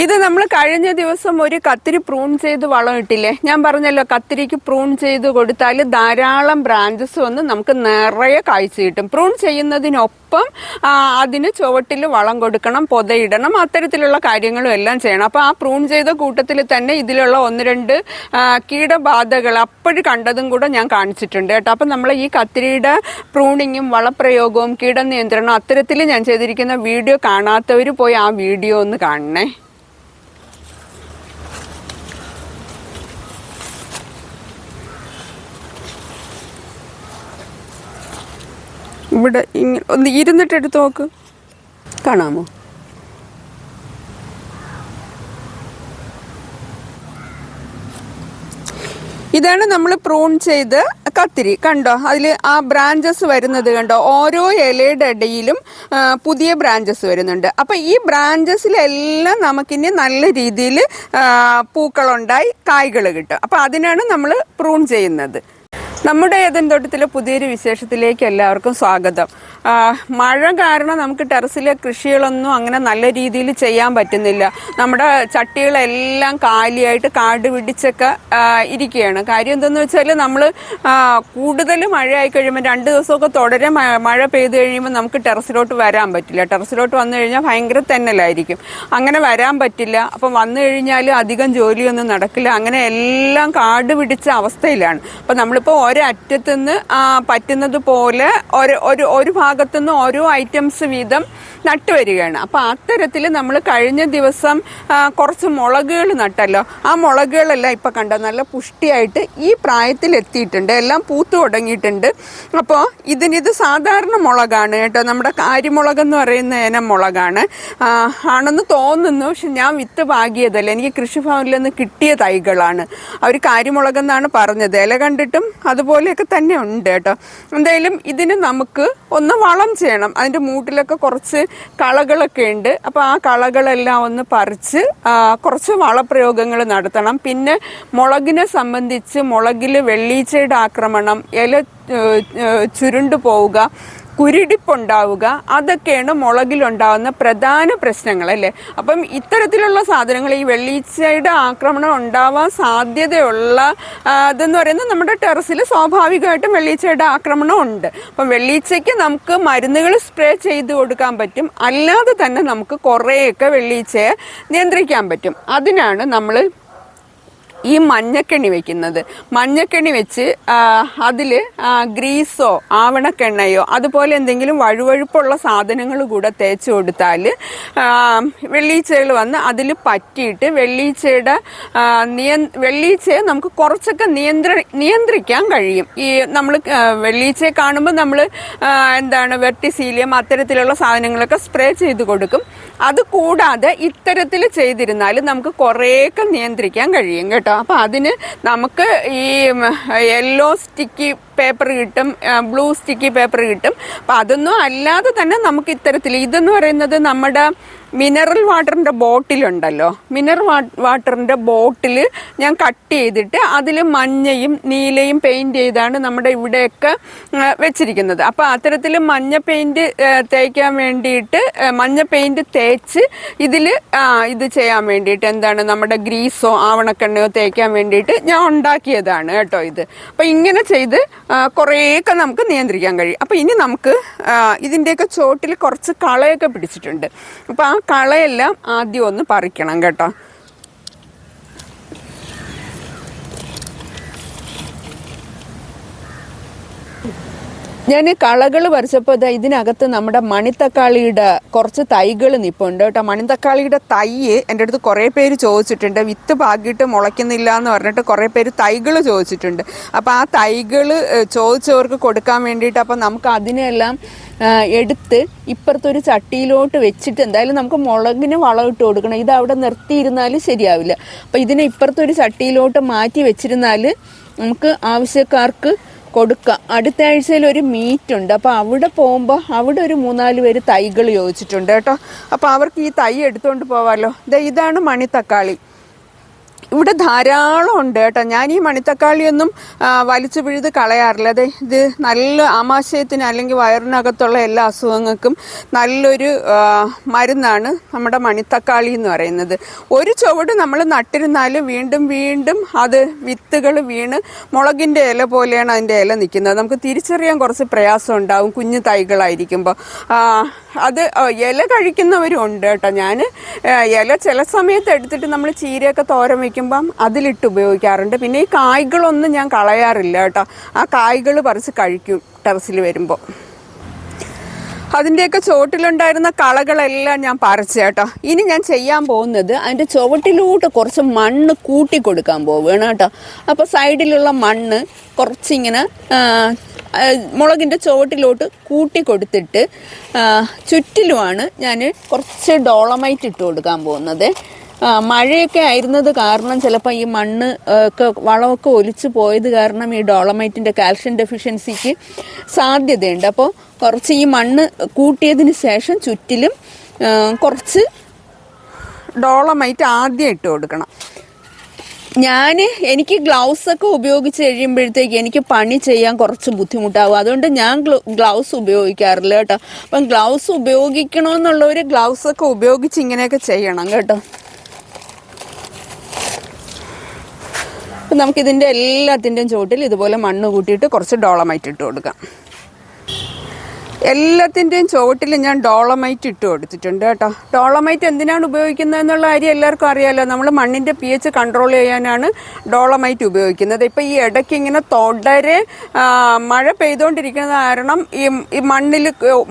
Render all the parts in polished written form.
ഇത് നമ്മൾ കഴിഞ്ഞ ദിവസം ഒരു കത്തിരി പ്രൂൺ ചെയ്ത് വളം ഇട്ടില്ലേ? ഞാൻ പറഞ്ഞല്ലോ, കത്തിരിക്ക് പ്രൂൺ ചെയ്ത് കൊടുത്താൽ ധാരാളം ബ്രാഞ്ചസ് വന്ന് നമുക്ക് നിറയെ കായ്ച്ചു കിട്ടും. പ്രൂൺ ചെയ്യുന്നതിനൊപ്പം അതിന് ചുവട്ടിൽ വളം കൊടുക്കണം, പൊതയിടണം, അത്തരത്തിലുള്ള കാര്യങ്ങളും എല്ലാം ചെയ്യണം. അപ്പോൾ ആ പ്രൂൺ ചെയ്ത കൂട്ടത്തിൽ തന്നെ ഇതിലുള്ള 1-2 കീടബാധകൾ അപ്പോഴും കണ്ടതും കൂടെ ഞാൻ കാണിച്ചിട്ടുണ്ട് കേട്ടോ. അപ്പം നമ്മൾ ഈ കത്തിരിയുടെ പ്രൂണിങ്ങും വളപ്രയോഗവും കീടനിയന്ത്രണം അത്തരത്തിൽ ഞാൻ ചെയ്തിരിക്കുന്ന വീഡിയോ കാണാത്തവർ പോയി ആ വീഡിയോ ഒന്ന് കാണണേ. ഇവിടെ ഒന്ന് ഇരുന്നിട്ട് എടുത്ത് നോക്ക്, കാണാമോ? ഇതാണ് നമ്മൾ പ്രൂൺ ചെയ്ത് കത്തിരി. കണ്ടോ, അതിൽ ആ ബ്രാഞ്ചസ് വരുന്നത് കണ്ടോ? ഓരോ ഇലയുടെ ഇടയിലും പുതിയ ബ്രാഞ്ചസ് വരുന്നുണ്ട്. അപ്പം ഈ ബ്രാഞ്ചസിലെല്ലാം നമുക്കിനി നല്ല രീതിയിൽ പൂക്കളുണ്ടായി കായ്കൾ കിട്ടും. അപ്പം അതിനാണ് നമ്മൾ പ്രൂൺ ചെയ്യുന്നത്. നമ്മുടെ ഏദൻ തോട്ടത്തിലെ പുതിയൊരു വിശേഷത്തിലേക്ക് എല്ലാവർക്കും സ്വാഗതം. മഴ കാരണം നമുക്ക് ടെറസിലെ കൃഷികളൊന്നും അങ്ങനെ നല്ല രീതിയിൽ ചെയ്യാൻ പറ്റുന്നില്ല. നമ്മുടെ ചട്ടികളെല്ലാം കാലിയായിട്ട് കാട് പിടിച്ചൊക്കെ ഇരിക്കുകയാണ്. കാര്യം എന്തെന്ന് വെച്ചാൽ നമ്മൾ കൂടുതൽ മഴയായി കഴിയുമ്പോൾ 2 ദിവസമൊക്കെ തുടരെ മഴ പെയ്ത് കഴിയുമ്പോൾ നമുക്ക് ടെറസിലോട്ട് വരാൻ പറ്റില്ല. ടെറസിലോട്ട് വന്നു കഴിഞ്ഞാൽ ഭയങ്കര തെന്നലായിരിക്കും. അങ്ങനെ വരാൻ പറ്റില്ല. അപ്പം വന്നു കഴിഞ്ഞാൽ അധികം ജോലിയൊന്നും നടക്കില്ല. അങ്ങനെ എല്ലാം കാട് പിടിച്ച അവസ്ഥയിലാണ്. അപ്പം നമ്മളിപ്പോൾ ഒരറ്റത്തുനിന്ന് പറ്റുന്നത് പോലെ ഒരു ഭാഗത്തുനിന്ന് ഓരോ ഐറ്റംസ് വീതം നട്ടുവരികയാണ്. അപ്പം അത്തരത്തിൽ നമ്മൾ കഴിഞ്ഞ ദിവസം കുറച്ച് മുളകുകൾ നട്ടല്ലോ. ആ മുളകുകളെല്ലാം ഇപ്പം കണ്ടോ നല്ല പുഷ്ടിയായിട്ട് ഈ പ്രായത്തിൽ എത്തിയിട്ടുണ്ട്, എല്ലാം പൂത്തു തുടങ്ങിയിട്ടുണ്ട്. അപ്പോൾ ഇത് സാധാരണ മുളകാണ് കേട്ടോ, നമ്മുടെ കാരിമുളകെന്ന് പറയുന്ന ഇനം മുളകാണ് ആണെന്ന് തോന്നുന്നു. പക്ഷെ ഞാൻ വിത്ത് പാകിയതല്ല, എനിക്ക് കൃഷിഭവനിൽ നിന്ന് കിട്ടിയ തൈകളാണ്. അവർ കാരിമുളകെന്നാണ് പറഞ്ഞത്. ഇല കണ്ടിട്ടും അതുപോലെയൊക്കെ തന്നെ ഉണ്ട് കേട്ടോ. എന്തായാലും ഇതിന് നമുക്ക് ഒന്ന് വളം ചെയ്യണം. അതിൻ്റെ മൂട്ടിലൊക്കെ കുറച്ച് കളകളൊക്കെ ഉണ്ട്. അപ്പോൾ ആ കളകളെല്ലാം ഒന്ന് പറിച്ച് കുറച്ച് വളപ്രയോഗങ്ങൾ നടത്തണം. പിന്നെ മുളകിനെ സംബന്ധിച്ച് മുളകിൽ വെള്ളീച്ചയുടെ ആക്രമണം, ഇല ചുരുണ്ടു പോവുക, കുരുടിപ്പുണ്ടാവുക, അതൊക്കെയാണ് മുളകിലുണ്ടാകുന്ന പ്രധാന പ്രശ്നങ്ങൾ അല്ലേ. അപ്പം ഇത്തരത്തിലുള്ള സാധനങ്ങൾ, ഈ വെള്ളീച്ചയുടെ ആക്രമണം ഉണ്ടാവാൻ സാധ്യതയുള്ള ഇതെന്ന് പറയുന്നത് നമ്മുടെ ടെറസിൽ സ്വാഭാവികമായിട്ടും വെള്ളീച്ചയുടെ ആക്രമണം ഉണ്ട്. അപ്പം വെള്ളീച്ചയ്ക്ക് നമുക്ക് മരുന്നുകൾ സ്പ്രേ ചെയ്ത് കൊടുക്കാൻ പറ്റും. അല്ലാതെ തന്നെ നമുക്ക് കുറേയൊക്കെ വെള്ളീച്ചയെ നിയന്ത്രിക്കാൻ പറ്റും. അതിനാണ് നമ്മൾ ഈ മഞ്ഞക്കെണ്ണി വെക്കുന്നത്. മഞ്ഞക്കെണ്ണി വെച്ച് അതിൽ ഗ്രീസോ ആവണക്കെണ്ണയോ അതുപോലെ എന്തെങ്കിലും വഴുവഴുപ്പുള്ള സാധനങ്ങൾ കൂടെ തേച്ച് കൊടുത്താൽ വെള്ളീച്ചകൾ വന്ന് അതിൽ പറ്റിയിട്ട് വെള്ളീച്ചയെ നമുക്ക് കുറച്ചൊക്കെ നിയന്ത്രിക്കാൻ കഴിയും. ഈ നമ്മൾ വെള്ളീച്ചയെ കാണുമ്പോൾ നമ്മൾ വെർട്ടിസീലിയം അത്തരത്തിലുള്ള സാധനങ്ങളൊക്കെ സ്പ്രേ ചെയ്ത് കൊടുക്കും. അത് കൂടാതെ ഇത്തരത്തിൽ ചെയ്തിരുന്നാൽ നമുക്ക് കുറേയൊക്കെ നിയന്ത്രിക്കാൻ കഴിയും കേട്ടോ. അപ്പോൾ അതിന് നമുക്ക് ഈ യെല്ലോ സ്റ്റിക്കി പേപ്പർ കിട്ടും, ബ്ലൂ സ്റ്റിക്കി പേപ്പർ കിട്ടും. അപ്പം അതൊന്നും അല്ലാതെ തന്നെ നമുക്ക് ഇത്തരത്തിൽ, ഇതെന്ന് പറയുന്നത് നമ്മുടെ മിനറൽ വാട്ടറിൻ്റെ ബോട്ടിലുണ്ടല്ലോ, മിനറൽ വാട്ടറിൻ്റെ ബോട്ടിൽ ഞാൻ കട്ട് ചെയ്തിട്ട് അതിൽ മഞ്ഞയും നീലയും പെയിൻറ്റ് ചെയ്താണ് നമ്മുടെ ഇവിടെയൊക്കെ വെച്ചിരിക്കുന്നത്. അപ്പോൾ അത്തരത്തിൽ മഞ്ഞ പെയിൻറ്റ് തേക്കാൻ വേണ്ടിയിട്ട്, മഞ്ഞ പെയിൻറ്റ് തേച്ച് ഇതിൽ ഇത് ചെയ്യാൻ വേണ്ടിയിട്ട് നമ്മുടെ ഗ്രീസോ ആവണക്കെണ്ണയോ തേക്കാൻ വേണ്ടിയിട്ട് ഞാൻ ഉണ്ടാക്കിയതാണ് കേട്ടോ ഇത്. അപ്പോൾ ഇങ്ങനെ ചെയ്ത് കുറേയൊക്കെ നമുക്ക് നിയന്ത്രിക്കാൻ കഴിയും. അപ്പോൾ ഇനി നമുക്ക് ഇതിൻ്റെയൊക്കെ ചോട്ടിൽ കുറച്ച് കളയൊക്കെ പിടിച്ചിട്ടുണ്ട്. അപ്പോൾ ആ കളയെല്ലാം ആദ്യം ഒന്ന് പറിക്കണം കേട്ടോ. ഞാൻ കളകൾ പറിച്ചപ്പോൾ ഇതിനകത്ത് നമ്മുടെ മണിത്തക്കാളിയുടെ കുറച്ച് തൈകൾ നിൽപ്പുണ്ട് കേട്ടോ. മണിത്തക്കാളിയുടെ തൈ എൻ്റെ അടുത്ത് കുറേ പേര് ചോദിച്ചിട്ടുണ്ട്, വിത്ത് പാകിയിട്ട് മുളയ്ക്കുന്നില്ല എന്ന് പറഞ്ഞിട്ട് കുറേ പേര് തൈകൾ ചോദിച്ചിട്ടുണ്ട്. അപ്പോൾ ആ തൈകൾ ചോദിച്ചവർക്ക് കൊടുക്കാൻ വേണ്ടിയിട്ട് അപ്പോൾ നമുക്ക് അതിനെല്ലാം എടുത്ത് ഇപ്പുറത്തൊരു ചട്ടിയിലോട്ട് വെച്ചിട്ട്, എന്തായാലും നമുക്ക് മുളകിന് വളം ഇട്ട് കൊടുക്കണം. ഇത് അവിടെ നിർത്തിയിരുന്നാൽ ശരിയാവില്ല. അപ്പോൾ ഇതിനെ ഇപ്പുറത്തൊരു ചട്ടിയിലോട്ട് മാറ്റി വെച്ചിരുന്നാൽ നമുക്ക് ആവശ്യക്കാർക്ക് കൊടുക്കാം. അടുത്ത ആഴ്ചയിൽ ഒരു മീറ്റ് ഉണ്ട്. അപ്പോൾ അവിടെ പോകുമ്പോൾ അവിടെ ഒരു 3-4 പേര് തൈകൾ ചോദിച്ചിട്ടുണ്ട് കേട്ടോ. അപ്പോൾ അവർക്ക് ഈ തൈ എടുത്തുകൊണ്ട് പോവാമല്ലോ. ഇതാണ് മണിത്തക്കാളി. ഇവിടെ ധാരാളം ഉണ്ട് കേട്ടോ. ഞാൻ ഈ മണിത്തക്കാളിയൊന്നും വലിച്ചു പിഴുത് കളയാറില്ല. അതെ, ഇത് നല്ല ആമാശയത്തിന് അല്ലെങ്കിൽ വയറിനകത്തുള്ള എല്ലാ അസുഖങ്ങൾക്കും നല്ലൊരു മരുന്നാണ് നമ്മുടെ മണിത്തക്കാളി എന്ന് പറയുന്നത്. ഒരു ചുവട് നമ്മൾ നട്ടിരുന്നാൽ വീണ്ടും വീണ്ടും അത് വിത്തുകൾ വീണ് മുളകിൻ്റെ ഇല പോലെയാണ് അതിൻ്റെ ഇല നിൽക്കുന്നത്. നമുക്ക് തിരിച്ചറിയാൻ കുറച്ച് പ്രയാസം ഉണ്ടാവും കുഞ്ഞു തൈകളായിരിക്കുമ്പോൾ. അത് ഇല കഴിക്കുന്നവരും ഉണ്ട് കേട്ടോ. ഞാൻ ഇല ചില സമയത്ത് എടുത്തിട്ട് നമ്മൾ ചീരയൊക്കെ തോരൻ വയ്ക്കുമ്പം അതിലിട്ട് ഉപയോഗിക്കാറുണ്ട്. പിന്നെ ഈ കായ്കളൊന്നും ഞാൻ കളയാറില്ല കേട്ടോ. ആ കായ്കൾ പറിച്ച് കഴിക്കും ടെറസിൽ വരുമ്പോൾ. അതിൻ്റെയൊക്കെ ചുവട്ടിലുണ്ടായിരുന്ന കളകളെല്ലാം ഞാൻ പറിച്ചു കേട്ടോ. ഇനി ഞാൻ ചെയ്യാൻ പോകുന്നത് അതിൻ്റെ ചുവട്ടിലോട്ട് കുറച്ച് മണ്ണ് കൂട്ടി കൊടുക്കാൻ പോവുകയാണ് കേട്ടോ. അപ്പോൾ സൈഡിലുള്ള മണ്ണ് കുറച്ചിങ്ങനെ മുളകിൻ്റെ ചുവട്ടിലോട്ട് കൂട്ടി കൊടുത്തിട്ട് ചുറ്റിലുമാണ് ഞാൻ കുറച്ച് ഡോളമൈറ്റ് ഇട്ട് കൊടുക്കാൻ പോകുന്നത്. മഴയൊക്കെ ആയിരുന്നത് കാരണം ചിലപ്പോൾ ഈ മണ്ണ് ഒക്കെ വളമൊക്കെ ഒലിച്ചു പോയത് കാരണം ഈ ഡോളമൈറ്റിൻ്റെ കാൽഷ്യം ഡെഫിഷ്യൻസിക്ക് സാധ്യതയുണ്ട്. അപ്പോൾ കുറച്ച് ഈ മണ്ണ് കൂട്ടിയതിന് ശേഷം ചുറ്റിലും കുറച്ച് ഡോളമൈറ്റ് ആദ്യം ഇട്ട് കൊടുക്കണം. എനിക്ക് ഗ്ലൗസൊക്കെ ഉപയോഗിച്ച് കഴിയുമ്പോഴത്തേക്ക് എനിക്ക് പണി ചെയ്യാൻ കുറച്ച് ബുദ്ധിമുട്ടാകും. അതുകൊണ്ട് ഞാൻ ഗ്ലൗസ് ഉപയോഗിക്കാറില്ല കേട്ടോ. അപ്പം ഗ്ലൗസ് ഉപയോഗിക്കണമെന്നുള്ളവർ ഗ്ലൗസൊക്കെ ഉപയോഗിച്ച് ഇങ്ങനെയൊക്കെ ചെയ്യണം കേട്ടോ. അപ്പം നമുക്കിതിൻ്റെ എല്ലാത്തിൻ്റെയും ചുവട്ടിൽ ഇതുപോലെ മണ്ണ് കൂട്ടിയിട്ട് കുറച്ച് ഡോളമൈറ്റ് ഇട്ട് കൊടുക്കാം. എല്ലാത്തിൻ്റെയും ചുവട്ടിൽ ഞാൻ ഡോളമൈറ്റ് ഇട്ട് കൊടുത്തിട്ടുണ്ട് കേട്ടോ. ഡോളമൈറ്റ് എന്തിനാണ് ഉപയോഗിക്കുന്നത് എന്നുള്ള കാര്യം എല്ലാവർക്കും അറിയാമല്ലോ. നമ്മൾ മണ്ണിൻ്റെ pH കൺട്രോൾ ചെയ്യാനാണ് ഡോളമൈറ്റ് ഉപയോഗിക്കുന്നത്. ഇപ്പം ഈ ഇടയ്ക്ക് ഇങ്ങനെ തുടരെ മഴ പെയ്തുകൊണ്ടിരിക്കുന്നത് കാരണം ഈ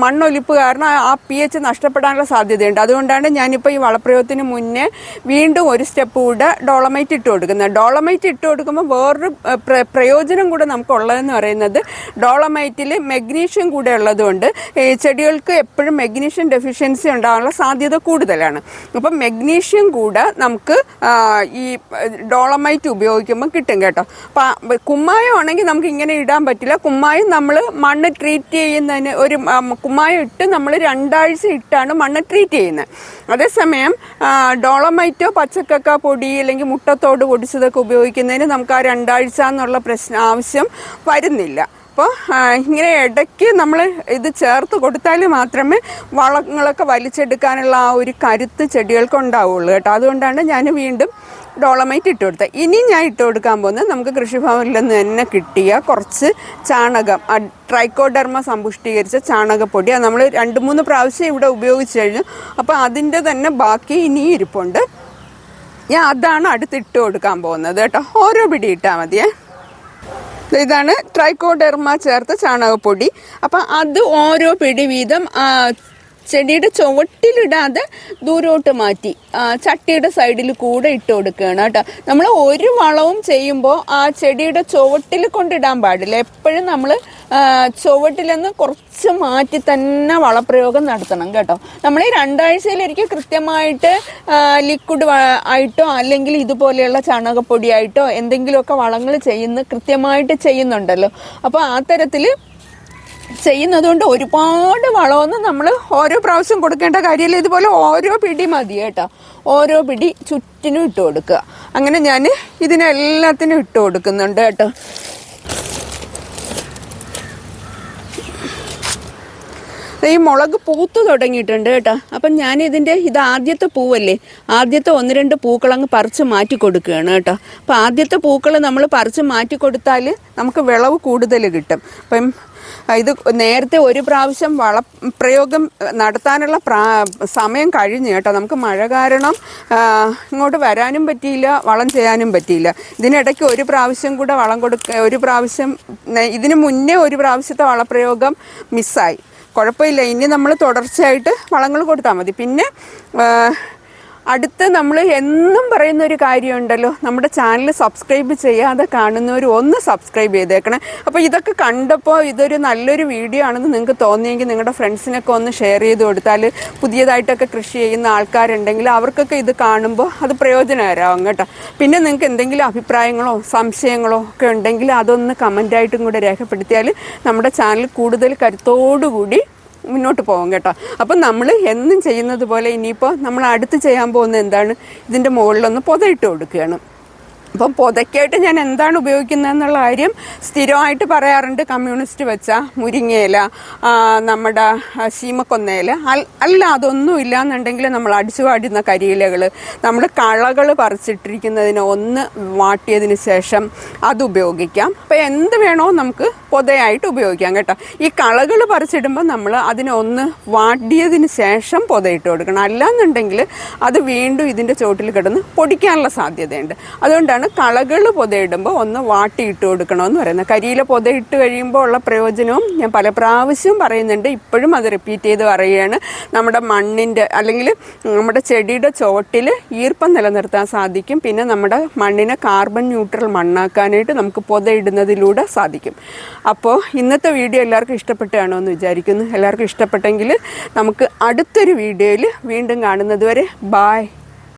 മണ്ണൊലിപ്പ് കാരണം ആ pH നഷ്ടപ്പെടാനുള്ള സാധ്യതയുണ്ട്. അതുകൊണ്ടാണ് ഞാനിപ്പോൾ ഈ വളപ്രയോഗത്തിന് മുന്നേ വീണ്ടും ഒരു സ്റ്റെപ്പ് കൂടെ ഡോളമൈറ്റ് ഇട്ട് കൊടുക്കുന്നത്. ഡോളമൈറ്റ് ഇട്ട് കൊടുക്കുമ്പോൾ വേറൊരു പ്രയോജനം കൂടെ നമുക്കുള്ളതെന്ന് പറയുന്നത് ഡോളമൈറ്റിൽ മെഗ്നീഷ്യം കൂടെ ഉള്ളതുകൊണ്ട് ചെടികൾക്ക് എപ്പോഴും മെഗ്നീഷ്യം ഡെഫിഷ്യൻസി ഉണ്ടാകാനുള്ള സാധ്യത കൂടുതലാണ്. അപ്പം മെഗ്നീഷ്യം കൂടെ നമുക്ക് ഈ ഡോളമൈറ്റ് ഉപയോഗിക്കുമ്പോൾ കിട്ടും കേട്ടോ. അപ്പം കുമ്മായം ആണെങ്കിൽ നമുക്ക് ഇങ്ങനെ ഇടാൻ പറ്റില്ല. കുമ്മായം നമ്മൾ മണ്ണ് ട്രീറ്റ് ചെയ്യുന്നതിന് ഒരു കുമ്മായം ഇട്ട് നമ്മൾ 2 ആഴ്ച ഇട്ടാണ് മണ്ണ് ട്രീറ്റ് ചെയ്യുന്നത്. അതേസമയം ഡോളമൈറ്റോ പച്ചക്കക്ക പൊടി അല്ലെങ്കിൽ മുട്ടത്തോട് പൊടിച്ചതൊക്കെ ഉപയോഗിക്കുന്നതിന് നമുക്ക് ആ 2 ആഴ്ച എന്നുള്ള ആവശ്യം വരുന്നില്ല. അപ്പോൾ ഇങ്ങനെ ഇടയ്ക്ക് നമ്മൾ ഇത് ചേർത്ത് കൊടുത്താൽ മാത്രമേ വളങ്ങളൊക്കെ വലിച്ചെടുക്കാനുള്ള ആ ഒരു കരുത്ത് ചെടികൾക്ക് ഉണ്ടാവുള്ളൂ കേട്ടോ. അതുകൊണ്ടാണ് ഞാൻ വീണ്ടും ഡോളമൈറ്റ് ഇട്ട് കൊടുത്തത്. ഇനി ഞാൻ ഇട്ട് കൊടുക്കാൻ പോകുന്നത് നമുക്ക് കൃഷിഭവനിൽ നിന്ന് തന്നെ കിട്ടിയ കുറച്ച് ചാണകം, ട്രൈക്കോഡെർമ സമ്പുഷ്ടീകരിച്ച ചാണകപ്പൊടി. അത് നമ്മൾ 2-3 പ്രാവശ്യം ഇവിടെ ഉപയോഗിച്ച് കഴിഞ്ഞു. അപ്പോൾ അതിൻ്റെ തന്നെ ബാക്കി ഇനിയും ഇരിപ്പുണ്ട്. ഞാൻ അതാണ് അടുത്തിട്ട് കൊടുക്കാൻ പോകുന്നത് കേട്ടോ. ഓരോ പിടി ഇട്ടാൽ മതിയേ. ഇതാണ് ട്രൈക്കോഡെർമ ചേർത്ത ചാണകപ്പൊടി. അപ്പം അത് ഓരോ പിടി വീതം ചെടിയുടെ ചുവട്ടിലിടാതെ ദൂരോട്ട് മാറ്റി ചട്ടിയുടെ സൈഡിൽ കൂടെ ഇട്ട് കൊടുക്കുകയാണ് കേട്ടോ. നമ്മൾ ഒരു വളവും ചെയ്യുമ്പോൾ ആ ചെടിയുടെ ചുവട്ടിൽ കൊണ്ടിടാൻ പാടില്ല. എപ്പോഴും നമ്മൾ ചുവട്ടിലെന്ന് കുറച്ച് മാറ്റി തന്നെ വളപ്രയോഗം നടത്തണം കേട്ടോ. നമ്മൾ ഈ 2 ആഴ്ചയിലൊരിക്കൽ കൃത്യമായിട്ട് ലിക്വിഡ് ആയിട്ടോ അല്ലെങ്കിൽ ഇതുപോലെയുള്ള ചാണകപ്പൊടിയായിട്ടോ എന്തെങ്കിലുമൊക്കെ വളങ്ങൾ കൃത്യമായിട്ട് ചെയ്യുന്നുണ്ടല്ലോ. അപ്പോൾ ആ തരത്തിൽ ചെയ്യുന്നതുകൊണ്ട് ഒരുപാട് വളമൊന്നും നമ്മൾ ഓരോ പ്രാവശ്യം കൊടുക്കേണ്ട കാര്യമില്ല. ഇതുപോലെ ഓരോ പിടി മതി കേട്ടോ. ഓരോ പിടി ചുറ്റിനും ഇട്ട് കൊടുക്കുക. അങ്ങനെ ഞാൻ ഇതിനെല്ലാത്തിനും ഇട്ട് കൊടുക്കുന്നുണ്ട് കേട്ടോ. ഈ മുളക് പൂത്ത് തുടങ്ങിയിട്ടുണ്ട് കേട്ടോ. അപ്പം ഇത് ആദ്യത്തെ പൂവല്ലേ, ആദ്യത്തെ 1-2 പൂക്കളങ്ങ് പറിച്ച് മാറ്റി കൊടുക്കുകയാണ് കേട്ടോ. അപ്പം ആദ്യത്തെ പൂക്കൾ നമ്മൾ പറിച്ച് മാറ്റി കൊടുത്താൽ നമുക്ക് വിളവ് കൂടുതൽ കിട്ടും. അപ്പം ഇത് നേരത്തെ ഒരു പ്രാവശ്യം വളപ്രയോഗം നടത്താനുള്ള സമയം കഴിഞ്ഞു കേട്ടോ. നമുക്ക് മഴ കാരണം ഇങ്ങോട്ട് വരാനും പറ്റിയില്ല, വളം ചെയ്യാനും പറ്റിയില്ല. ഇതിനിടയ്ക്ക് ഒരു പ്രാവശ്യം കൂടെ ഇതിന് മുന്നേ ഒരു പ്രാവശ്യത്തെ വളപ്രയോഗം മിസ്സായി. കുഴപ്പമില്ല, ഇനി നമ്മൾ തുടർച്ചയായിട്ട് വളങ്ങൾ കൊടുത്താൽ മതി. പിന്നെ അടുത്ത് നമ്മൾ എന്നും പറയുന്ന ഒരു കാര്യമുണ്ടല്ലോ, നമ്മുടെ ചാനൽ സബ്സ്ക്രൈബ് ചെയ്യാതെ കാണുന്നവർ ഒന്ന് സബ്സ്ക്രൈബ് ചെയ്തേക്കണേ. അപ്പോൾ ഇതൊക്കെ കണ്ടപ്പോൾ ഇതൊരു നല്ലൊരു വീഡിയോ ആണെന്ന് നിങ്ങൾക്ക് തോന്നിയെങ്കിൽ നിങ്ങളുടെ ഫ്രണ്ട്സിനൊക്കെ ഒന്ന് ഷെയർ ചെയ്ത് കൊടുത്താൽ, പുതിയതായിട്ടൊക്കെ കൃഷി ചെയ്യുന്ന ആൾക്കാരുണ്ടെങ്കിൽ അവർക്കൊക്കെ ഇത് കാണുമ്പോൾ അത് പ്രയോജനകരമാകും കേട്ടോ. പിന്നെ നിങ്ങൾക്ക് എന്തെങ്കിലും അഭിപ്രായങ്ങളോ സംശയങ്ങളോ ഒക്കെ ഉണ്ടെങ്കിൽ അതൊന്ന് കമൻ്റായിട്ടും കൂടെ രേഖപ്പെടുത്തിയാൽ നമ്മുടെ ചാനൽ കൂടുതൽ കരുത്തോടുകൂടി മുന്നോട്ട് പോകും കേട്ടോ. അപ്പം നമ്മൾ എന്നും ചെയ്യുന്നത് പോലെ ഇനിയിപ്പോൾ നമ്മൾ അടുത്ത് ചെയ്യാൻ പോകുന്നത് എന്താണ്, ഇതിൻ്റെ മുകളിലൊന്ന് പുതയിട്ട് കൊടുക്കുകയാണ്. അപ്പം പൊതയ്ക്കായിട്ട് ഞാൻ എന്താണ് ഉപയോഗിക്കുന്നത് എന്നുള്ള കാര്യം സ്ഥിരമായിട്ട് പറയാറുണ്ട്. കമ്മ്യൂണിസ്റ്റ് വെച്ച മുരിങ്ങയില, നമ്മുടെ ശീമക്കൊന്നയില, അല്ല അതൊന്നും ഇല്ലയെന്നുണ്ടെങ്കിൽ നമ്മൾ അടിച്ചു വാടുന്ന കരിയിലകൾ, നമ്മൾ കളകൾ പറിച്ചിട്ടിരിക്കുന്നതിന് ഒന്ന് വാട്ടിയതിന് ശേഷം അത് ഉപയോഗിക്കാം. അപ്പോൾ എന്ത് വേണോ നമുക്ക് പൊതയായിട്ട് ഉപയോഗിക്കാം കേട്ടോ. ഈ കളകൾ പറിച്ചിടുമ്പോൾ നമ്മൾ അതിനെ ഒന്ന് വാട്ടിയതിന് ശേഷം പൊതയിട്ട് കൊടുക്കണം. അല്ലാന്നുണ്ടെങ്കിൽ അത് വീണ്ടും ഇതിൻ്റെ ചോട്ടിൽ കിടന്ന് പൊടിക്കാനുള്ള സാധ്യതയുണ്ട്. അതുകൊണ്ടാണ് കളകൾ പൊതയിടുമ്പോൾ ഒന്ന് വാട്ടിയിട്ട് കൊടുക്കണമെന്ന് പറയുന്നത്. കരിയില പൊതയിട്ട് കഴിയുമ്പോൾ ഉള്ള പ്രയോജനവും ഞാൻ പല പ്രാവശ്യവും പറയുന്നുണ്ട്. ഇപ്പോഴും അത് റിപ്പീറ്റ് ചെയ്ത് പറയുകയാണ്. നമ്മുടെ മണ്ണിൻ്റെ അല്ലെങ്കിൽ നമ്മുടെ ചെടിയുടെ ചോട്ടിൽ ഈർപ്പം നിലനിർത്താൻ സാധിക്കും. പിന്നെ നമ്മുടെ മണ്ണിനെ കാർബൺ ന്യൂട്രൽ മണ്ണാക്കാനായിട്ട് നമുക്ക് പൊതയിടുന്നതിലൂടെ സാധിക്കും. അപ്പോൾ ഇന്നത്തെ വീഡിയോ എല്ലാവർക്കും ഇഷ്ടപ്പെട്ടാണോ എന്ന് വിചാരിക്കുന്നു. എല്ലാവർക്കും ഇഷ്ടപ്പെട്ടെങ്കിൽ നമുക്ക് അടുത്തൊരു വീഡിയോയിൽ വീണ്ടും കാണുന്നത് വരെ ബായ്.